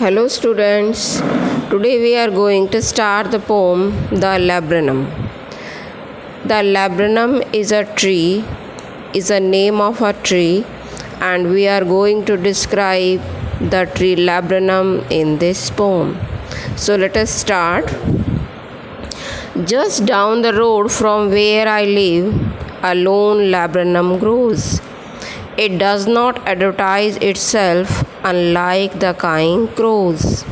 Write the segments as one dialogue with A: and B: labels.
A: Hello students, today we are going to start the poem The Laburnum. The laburnum is a name of a tree, and we are going to describe the tree laburnum in this poem. So let us start. Just down the road from where I live, a lone laburnum grows. It does not advertise itself, unlike the cawing crows.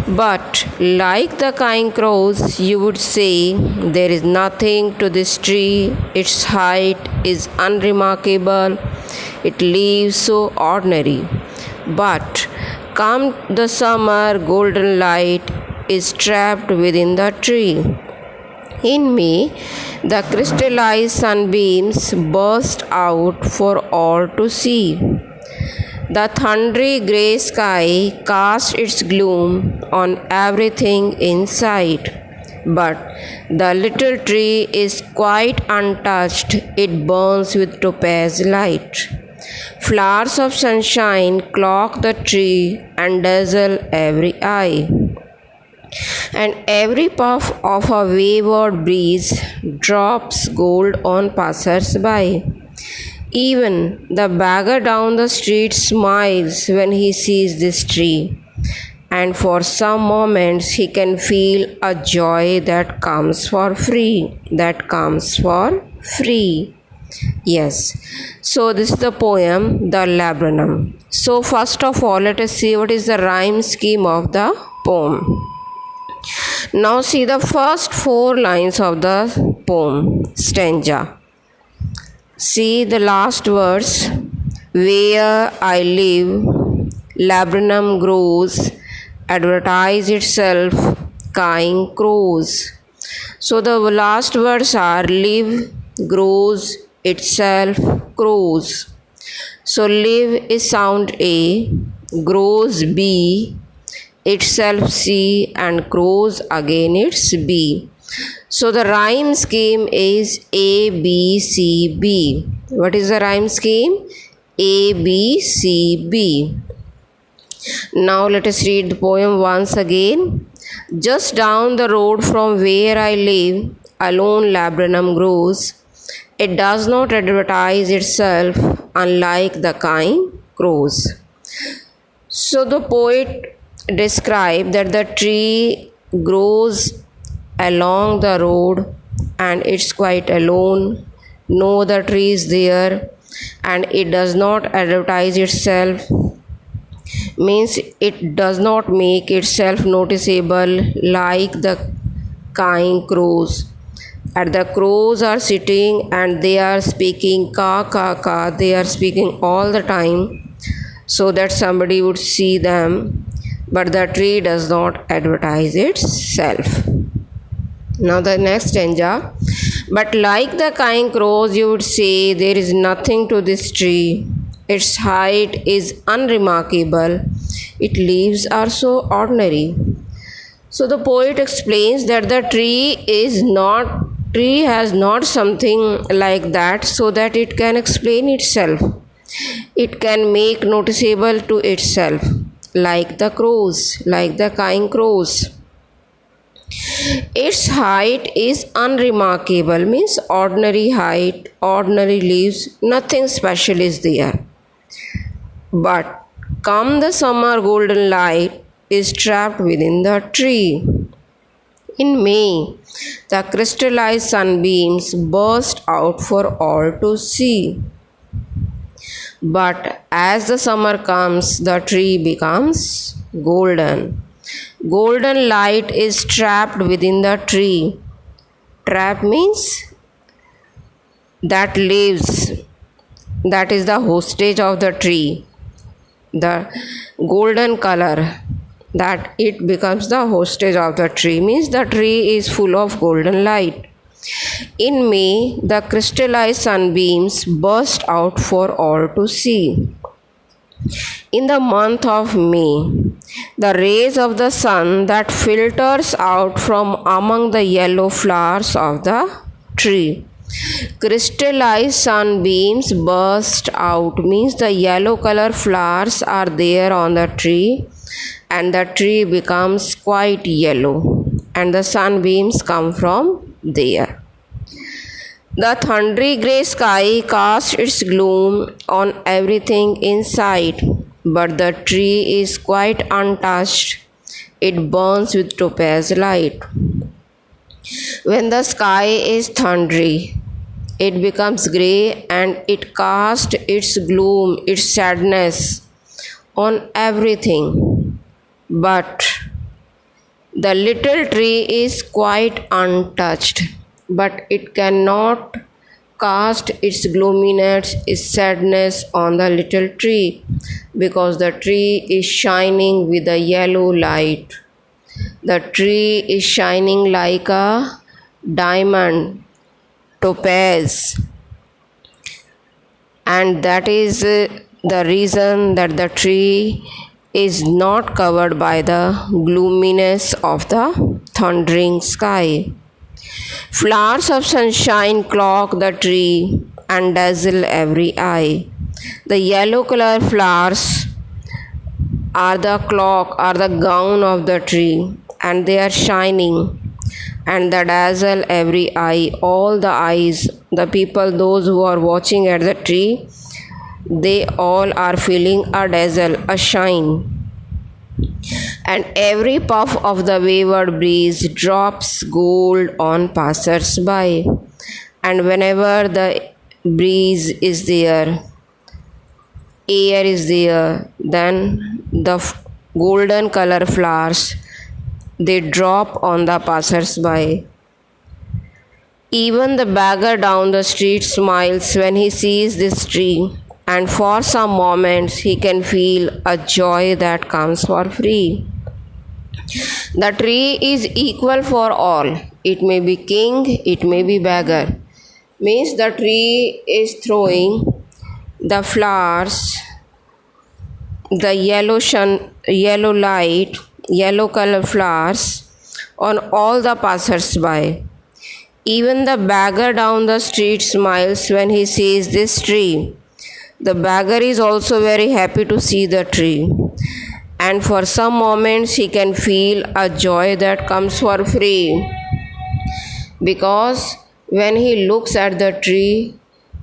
A: But like the cawing crows, you would say there is nothing to this tree. Its height is unremarkable. Its leaves so ordinary. But come the summer, golden light is trapped within the tree. In May, the crystallized sunbeams burst out for all to see. The thundery grey sky casts its gloom on everything in sight. But the little tree is quite untouched, it burns with topaz light. Flowers of sunshine cloak the tree and dazzle every eye. And every puff of a wayward breeze drops gold on passers-by. Even the beggar down the street smiles when he sees this tree, and for some moments he can feel a joy that comes for free. Yes, so this is the poem The Laburnum. So first of all, let us see what is the rhyme scheme of the poem. Now see the first 4 lines of the poem, stanza. See the last verse, where I live, laburnum grows, advertise itself, cawing crows. So the last words are live, grows, itself, crows. So live is sound A, grows B, itself C, and crows again it's B. So the rhyme scheme is A, B, C, B. What is the rhyme scheme? A, B, C, B. Now let us read the poem once again. Just down the road from where I live, a lone laburnum grows. It does not advertise itself, unlike the cawing crows. So the poet describe that the tree grows along the road and it's quite alone, no other tree is there, and it does not advertise itself, means it does not make itself noticeable like the cawing crows. And the crows are sitting and they are speaking ka ka ka, they are speaking all the time so that somebody would see them, but the tree does not advertise itself. Now the next stanza. But like the cawing crows, you would say there is nothing to this tree. Its height is unremarkable. Its leaves are so ordinary. So the poet explains that the tree has not something like that so that it can explain itself. It can make noticeable to itself, like the crows, like the cawing crows. Its height is unremarkable, means ordinary height, ordinary leaves, nothing special is there. But come the summer, golden light is trapped within the tree. In May, the crystallized sunbeams burst out for all to see. But as the summer comes, the tree becomes golden. Golden light is trapped within the tree. Trap means that lives, that is the hostage of the tree. The golden color, that it becomes the hostage of the tree, means the tree is full of golden light. In May, the crystallized sunbeams burst out for all to see. In the month of May, the rays of the sun that filters out from among the yellow flowers of the tree. Crystallized sunbeams burst out means the yellow color flowers are there on the tree and the tree becomes quite yellow, and the sunbeams come from there. The thundery grey sky casts its gloom on everything inside, but the tree is quite untouched. It burns with topaz light. When the sky is thundery, it becomes grey and it casts its gloom, its sadness on everything. But the little tree is quite untouched, but it cannot cast its gloominess, its sadness on the little tree, because the tree is shining with a yellow light. The tree is shining like a diamond, topaz, and that is the reason that the tree is not covered by the gloominess of the thundering sky. Flowers of sunshine cloak the tree and dazzle every eye. The yellow color flowers are the cloak or the gown of the tree, and they are shining and they dazzle every eye. All the eyes, the people, those who are watching at the tree, they all are feeling a dazzle, a shine. And every puff of the wayward breeze drops gold on passers by. And whenever the breeze is there, air is there, then the golden color flowers, they drop on the passers by. Even the beggar down the street smiles when he sees this tree, and for some moments he can feel a joy that comes for free. The tree is equal for all. It may be king, it may be beggar. Means the tree is throwing the flowers, the yellow light, yellow color flowers on all the passers by. Even the beggar down the street smiles when he sees this tree. The beggar is also very happy to see the tree, and for some moments he can feel a joy that comes for free, because when he looks at the tree,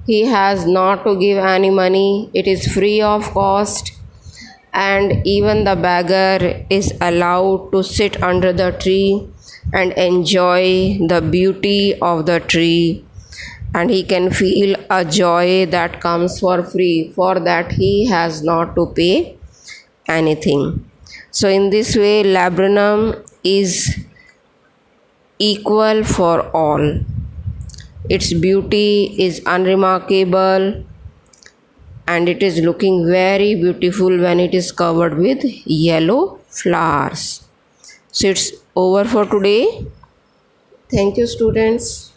A: he has not to give any money, it is free of cost, and even the beggar is allowed to sit under the tree and enjoy the beauty of the tree, and he can feel a joy that comes for free. For that he has not to pay anything. So in this way, laburnum is equal for all. Its beauty is unremarkable, and it is looking very beautiful when it is covered with yellow flowers. So it's over for today. Thank you, students.